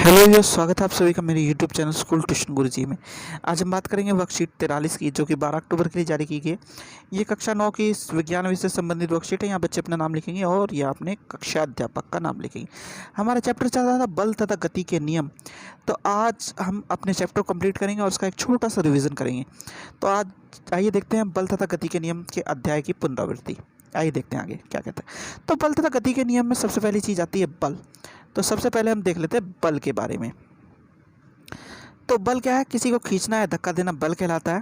Hello यो स्वागत है आप सभी का मेरे यूट्यूब चैनल स्कूल ट्यूशन गुरुजी में। आज हम बात करेंगे वर्कशीट 43 की, जो कि 12 अक्टूबर के लिए जारी की गई है। ये कक्षा 9 की विज्ञान विषय से संबंधित वर्कशीट है। यहाँ बच्चे अपना नाम लिखेंगे और या अपने कक्षा अध्यापक का नाम लिखेंगे। हमारा चैप्टर चल रहा था बल तथा गति के नियम। तो आज हम अपने चैप्टर को कंप्लीट करेंगे और उसका एक छोटा सा रिविज़न करेंगे। तो आज आइए देखते हैं बल तथा गति के नियम के अध्याय की पुनरावृत्ति। आइए देखते हैं आगे क्या कहते हैं। तो बल तथा गति के नियम में सबसे पहली चीज़ आती है बल। तो सबसे पहले हम देख लेते हैं बल के बारे में। तो बल क्या है? किसी को खींचना है, धक्का देना बल कहलाता है।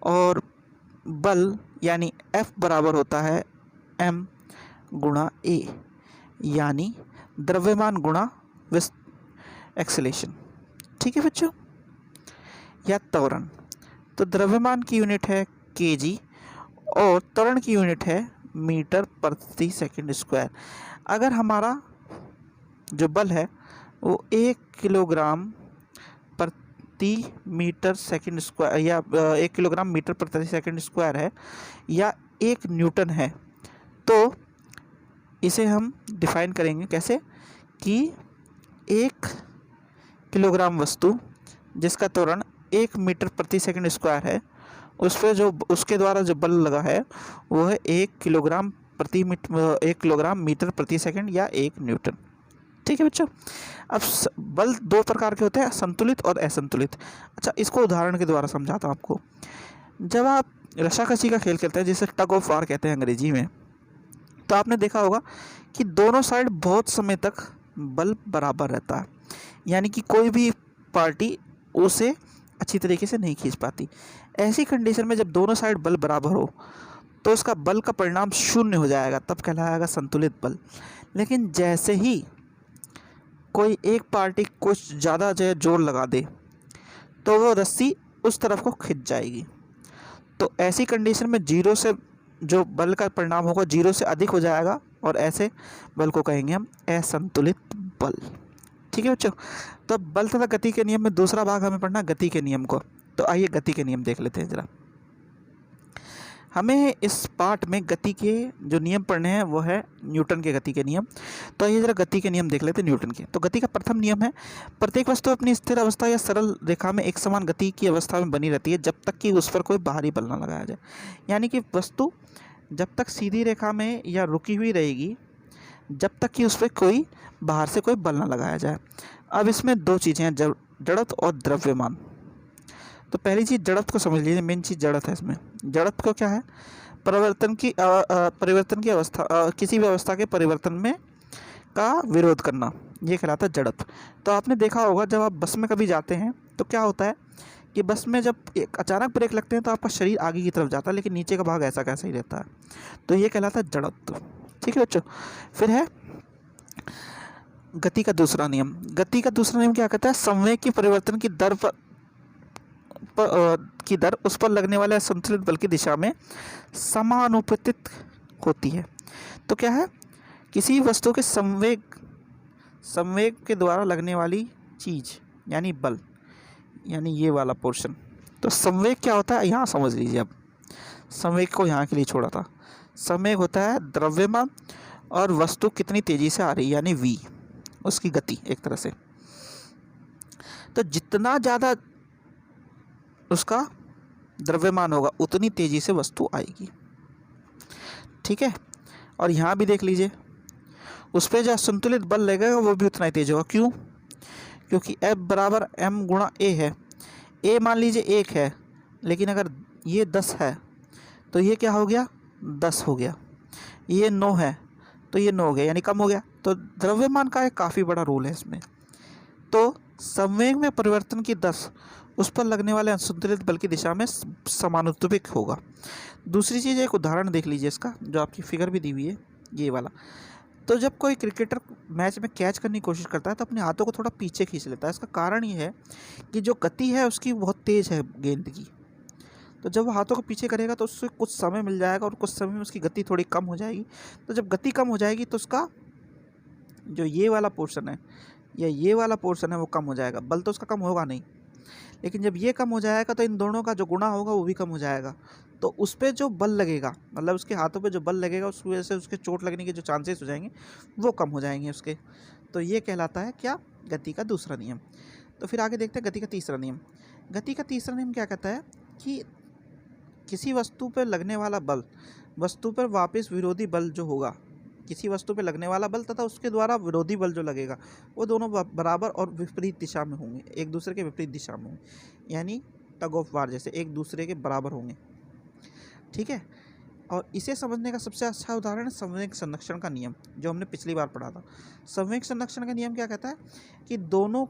और बल यानी F बराबर होता है m गुणा a, यानी द्रव्यमान गुणा एक्सेलेरेशन। ठीक है बच्चों, या त्वरण। तो द्रव्यमान की यूनिट है kg और त्वरण की यूनिट है मीटर प्रति सेकंड स्क्वायर। अगर हमारा जो बल है वो 1 किलोग्राम प्रति मीटर सेकंड स्क्वायर या 1 किलोग्राम मीटर प्रति सेकंड स्क्वायर है या 1 न्यूटन है, तो इसे हम डिफाइन करेंगे कैसे कि 1 किलोग्राम वस्तु जिसका त्वरण 1 मीटर प्रति सेकंड स्क्वायर है, उस पर जो उसके द्वारा जो बल लगा है वो है 1 किलोग्राम मीटर प्रति सेकंड या 1 न्यूटन। ठीक है बच्चों। अब बल दो प्रकार के होते हैं, संतुलित और असंतुलित। अच्छा, इसको उदाहरण के द्वारा समझाता हूँ आपको। जब आप रस्साकशी का खेल खेलते हैं, जिसे टग ऑफ वार कहते हैं अंग्रेजी में, तो आपने देखा होगा कि दोनों साइड बहुत समय तक बल बराबर रहता है, यानी कि कोई भी पार्टी उसे अच्छी तरीके से नहीं खींच पाती। ऐसी कंडीशन में जब दोनों साइड बल बराबर हो तो उसका बल का परिणाम शून्य हो जाएगा, तब कहलाएगा संतुलित बल। लेकिन जैसे ही कोई एक पार्टी कुछ ज़्यादा जो है जोर लगा दे तो वो रस्सी उस तरफ को खिंच जाएगी। तो ऐसी कंडीशन में जीरो से जो बल का परिणाम होगा जीरो से अधिक हो जाएगा और ऐसे बल को कहेंगे हम असंतुलित बल। ठीक है बच्चों। तो अब बल तथा गति के नियम में दूसरा भाग हमें पढ़ना गति के नियम को। तो आइए गति के नियम देख लेते हैं ज़रा। हमें इस पार्ट में गति के जो नियम पढ़ने हैं वो है न्यूटन के गति के नियम। तो आइए ज़रा गति के नियम देख लेते हैं न्यूटन के। तो गति का प्रथम नियम है, प्रत्येक वस्तु अपनी स्थिर अवस्था या सरल रेखा में एक समान गति की अवस्था में बनी रहती है जब तक कि उस पर कोई बाहरी बल न लगाया जाए। यानी कि वस्तु जब तक सीधी रेखा में या रुकी हुई रहेगी जब तक कि उस पर कोई बाहर से कोई बल न लगाया जाए। अब इसमें दो चीज़ें हैं, जड़त्व और द्रव्यमान। तो पहली चीज़ जड़त्व को समझ लीजिए, मेन चीज़ जड़त्व है इसमें। जड़त्व को क्या है? परिवर्तन की अवस्था, किसी भी अवस्था के परिवर्तन में का विरोध करना, ये कहलाता है जड़त्व। तो आपने देखा होगा जब आप बस में कभी जाते हैं तो क्या होता है कि बस में जब एक अचानक ब्रेक लगते हैं तो आपका शरीर आगे की तरफ जाता है, लेकिन नीचे का भाग ऐसा कैसा ही रहता है। तो ये कहलाता है जड़त्व। ठीक है बच्चों। फिर है गति का दूसरा नियम। गति का दूसरा नियम क्या कहता है? संवेग की परिवर्तन की दर उस पर लगने वाले संतुलित बल की दिशा में समानुपातिक होती है। तो क्या है? किसी वस्तु के संवेग के द्वारा लगने वाली चीज़ यानी बल, यानी ये वाला पोर्शन। तो संवेग क्या होता है यहाँ समझ लीजिए। अब संवेग को यहाँ के लिए छोड़ा था। संवेग होता है द्रव्यमान और वस्तु कितनी तेज़ी से आ रही है, यानी v, उसकी गति एक तरह से। तो जितना ज़्यादा उसका द्रव्यमान होगा उतनी तेज़ी से वस्तु आएगी। ठीक है। और यहाँ भी देख लीजिए, उस पर जो संतुलित बल लगेगा वो भी उतना ही तेज होगा। क्यों? क्योंकि F बराबर m गुणा a है। a मान लीजिए 1 है, लेकिन अगर ये 10 है तो ये क्या हो गया? 10 हो गया। ये 9 है तो ये 9 हो गया, यानी कम हो गया। तो द्रव्यमान का एक काफ़ी बड़ा रोल है इसमें। तो संवेग में परिवर्तन की 10 उस पर लगने वाले असंतुलित बल की दिशा में समानुपातिक होगा। दूसरी चीज़, एक उदाहरण देख लीजिए इसका, जो आपकी फिगर भी दी हुई है ये वाला। तो जब कोई क्रिकेटर मैच में कैच करने की कोशिश करता है तो अपने हाथों को थोड़ा पीछे खींच लेता है। इसका कारण ये है कि जो गति है उसकी बहुत तेज़ है गेंद की। तो जब वो हाथों को पीछे करेगा तो उससे कुछ समय मिल जाएगा और कुछ समय में उसकी गति थोड़ी कम हो जाएगी। तो जब गति कम हो जाएगी तो उसका जो ये वाला पोर्शन है या ये वाला पोर्शन है वो कम हो जाएगा। बल तो उसका कम होगा नहीं, लेकिन जब ये कम हो जाएगा तो इन दोनों का जो गुणा होगा वो भी कम हो जाएगा। तो उस पर जो बल लगेगा, मतलब उसके हाथों पे जो बल लगेगा उसकी वजह से उसके चोट लगने के जो चांसेस हो जाएंगे वो कम हो जाएंगे उसके। तो ये कहलाता है क्या, गति का दूसरा नियम। तो फिर आगे देखते हैं गति का तीसरा नियम। गति का तीसरा नियम क्या कहता है कि किसी वस्तु पर लगने वाला बल वस्तु पर वापस विरोधी बल जो होगा, किसी वस्तु पर लगने वाला बल तथा उसके द्वारा विरोधी बल जो लगेगा वो दोनों बराबर और विपरीत दिशा में होंगे, एक दूसरे के विपरीत दिशा में होंगे, यानी टग ऑफ वार जैसे एक दूसरे के बराबर होंगे। ठीक है, और इसे समझने का सबसे अच्छा उदाहरण है संवेग संरक्षण का नियम, जो हमने पिछली बार पढ़ा था। संवेग संरक्षण का नियम क्या कहता है कि दोनों,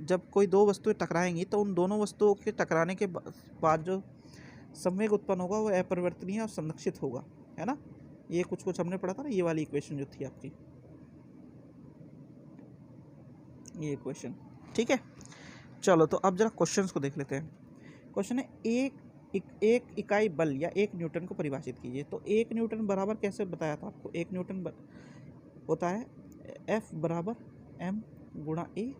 जब कोई दो वस्तुएं टकराएंगी तो उन दोनों वस्तुओं के टकराने के बाद जो संवेग उत्पन्न होगा वो अपरिवर्तनीय और संरक्षित होगा, है ना। ये कुछ हमने पढ़ा था ना, ये वाली इक्वेशन जो थी आपकी, ये इक्वेशन। ठीक है, चलो तो अब जरा क्वेश्चंस को देख लेते हैं। क्वेश्चन है एक इकाई बल या 1 न्यूटन को परिभाषित कीजिए। तो 1 न्यूटन बराबर कैसे बताया था आपको, 1 न्यूटन होता है F बराबर m गुणा a।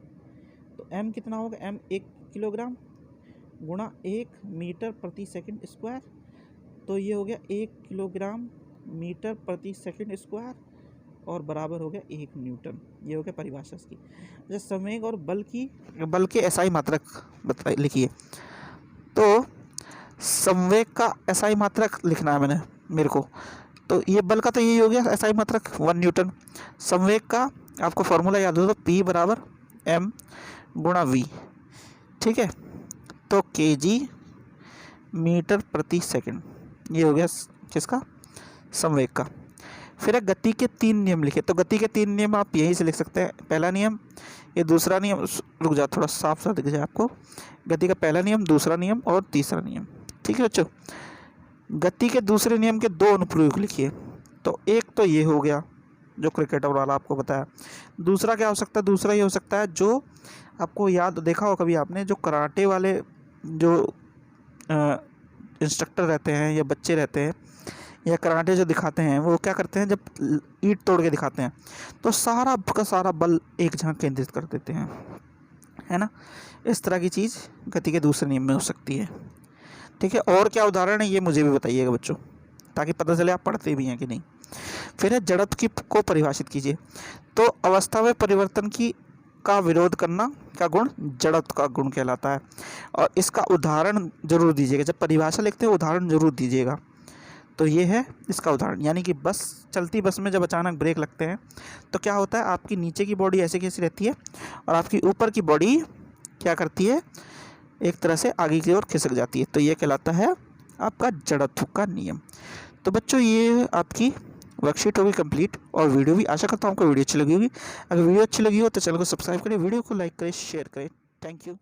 तो m कितना होगा, m 1 किलोग्राम गुणा 1 मीटर प्रति सेकंड स्क्वायर। तो ये हो गया 1 किलोग्राम मीटर प्रति सेकंड स्क्वायर और बराबर हो गया 1 न्यूटन। ये हो गया परिभाषा इसकी। जैसे संवेग और बल के एसआई मात्रक लिखिए। तो संवेग का एसआई मात्रक लिखना है मेरे को। तो ये बल का तो यही हो गया एसआई मात्रक 1 न्यूटन। संवेग का आपको फॉर्मूला याद हो तो P बराबर m गुणा v। ठीक है, तो kg मीटर प्रति सेकंड, ये हो गया किसका, संवेग का। फिर है गति के 3 नियम लिखे। तो गति के 3 नियम आप यहीं से लिख सकते हैं। पहला नियम, ये दूसरा नियम, रुक जा थोड़ा साफ साफ दिख जाए आपको। गति का पहला नियम, दूसरा नियम और तीसरा नियम। ठीक है बच्चों, गति के दूसरे नियम के 2 अनुप्रयोग लिखिए। तो एक तो ये हो गया जो क्रिकेटर वाला आपको बताया। दूसरा क्या हो सकता है, दूसरा ये हो सकता है जो आपको याद देखा हो कभी आपने, जो कराटे वाले जो इंस्ट्रक्टर रहते हैं या बच्चे रहते हैं या कराटे जो दिखाते हैं, वो क्या करते हैं, जब ईंट तोड़ के दिखाते हैं तो सारा का सारा बल एक जगह केंद्रित कर देते हैं, है ना। इस तरह की चीज़ गति के दूसरे नियम में हो सकती है। ठीक है, और क्या उदाहरण है ये मुझे भी बताइएगा बच्चों, ताकि पता चले आप पढ़ते भी हैं कि नहीं। फिर है जड़त्व को परिभाषित कीजिए। तो अवस्था में परिवर्तन का विरोध करना का गुण जड़त्व का गुण कहलाता है। और इसका उदाहरण जरूर दीजिएगा, जब परिभाषा लिखते हैं उदाहरण जरूर दीजिएगा। तो ये है इसका उदाहरण, यानी कि चलती बस में जब अचानक ब्रेक लगते हैं तो क्या होता है, आपकी नीचे की बॉडी ऐसे कैसी रहती है और आपकी ऊपर की बॉडी क्या करती है, एक तरह से आगे की ओर खिसक जाती है। तो ये कहलाता है आपका जड़त्व का नियम। तो बच्चों ये आपकी वर्कशीट होगी कंप्लीट, और वीडियो भी आशा करता हूँ आपको वीडियो अच्छी लगी होगी। अगर वीडियो अच्छी लगी हो तो चैनल को सब्सक्राइब करें, वीडियो को लाइक करें, शेयर करें। Thank you.